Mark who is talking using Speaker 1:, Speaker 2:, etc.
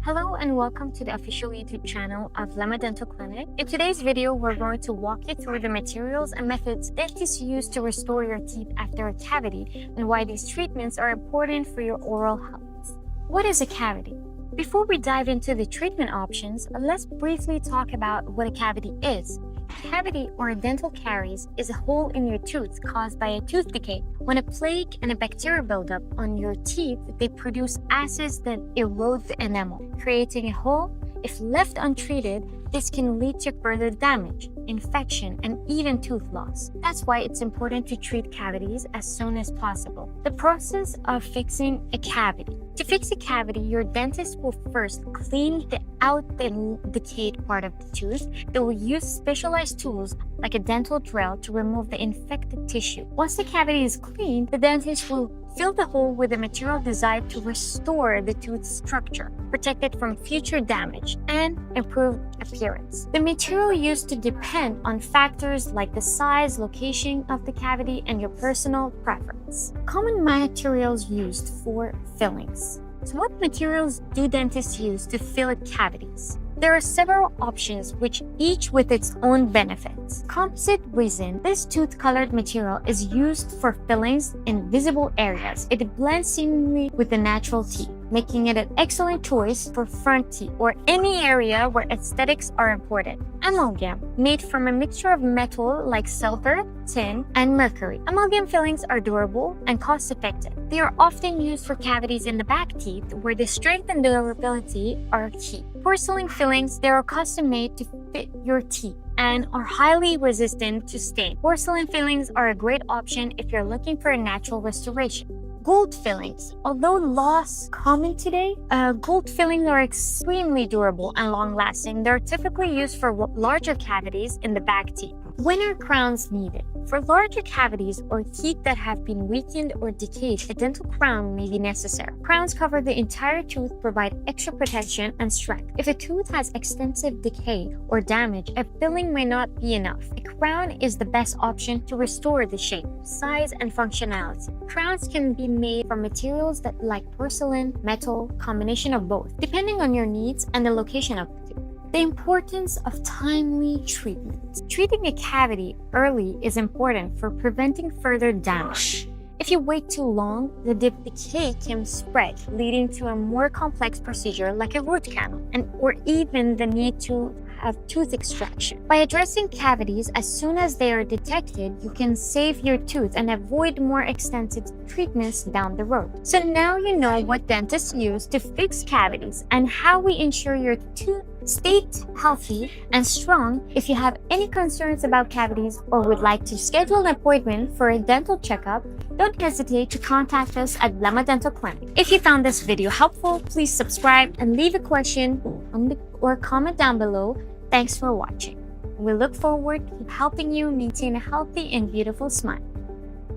Speaker 1: Hello and welcome to the official YouTube channel of Lema Dental Clinic. In today's video, we're going to walk you through the materials and methods dentists use to restore your teeth after a cavity and why these treatments are important for your oral health. What is a cavity? Before we dive into the treatment options, let's briefly talk about what a cavity is. Cavity or dental caries is a hole in your tooth caused by a tooth decay. When a plaque and a bacteria build up on your teeth, they produce acids that erode the enamel, creating a hole. If left untreated, this can lead to further damage, infection, and even tooth loss. That's why it's important to treat cavities as soon as possible. The process of fixing a cavity. To fix a cavity, your dentist will first clean the decayed part of the tooth. They will use specialized tools like a dental drill to remove the infected tissue. Once the cavity is cleaned, the dentist will fill the hole with the material designed to restore the tooth structure, protect it from future damage, and improve appearance. The material used to depend on factors like the size, location of the cavity, and your personal preference. Common materials used for fillings. So what materials do dentists use to fill cavities? There are several options, which each with its own benefits. Composite resin. This tooth-colored material is used for fillings in visible areas. It blends seamlessly with the natural teeth, making it an excellent choice for front teeth or any area where aesthetics are important. Amalgam, made from a mixture of metal like silver, tin, and mercury. Amalgam fillings are durable and cost-effective. They are often used for cavities in the back teeth where the strength and durability are key. Porcelain fillings, they are custom-made to fit your teeth and are highly resistant to stain. Porcelain fillings are a great option if you're looking for a natural restoration. Gold fillings. Although less common today, gold fillings are extremely durable and long-lasting. They're typically used for larger cavities in the back teeth. When are crowns needed? For larger cavities or teeth that have been weakened or decayed, a dental crown may be necessary. Crowns cover the entire tooth, provide extra protection and strength. If a tooth has extensive decay or damage, a filling may not be enough. A crown is the best option to restore the shape, size, and functionality. Crowns can be made from materials that like porcelain, metal, combination of both, depending on your needs and the location of the tooth. The importance of timely treatment. Treating a cavity early is important for preventing further damage. If you wait too long, the decay can spread, leading to a more complex procedure like a root canal, or even the need to have tooth extraction. By addressing cavities as soon as they are detected, you can save your tooth and avoid more extensive treatments down the road. So now you know what dentists use to fix cavities and how we ensure your tooth stays healthy and strong. If you have any concerns about cavities or would like to schedule an appointment for a dental checkup, don't hesitate to contact us at Lema Dental Clinic. If you found this video helpful, please subscribe and leave a question or comment down below. Thanks for watching. We look forward to helping you maintain a healthy and beautiful smile.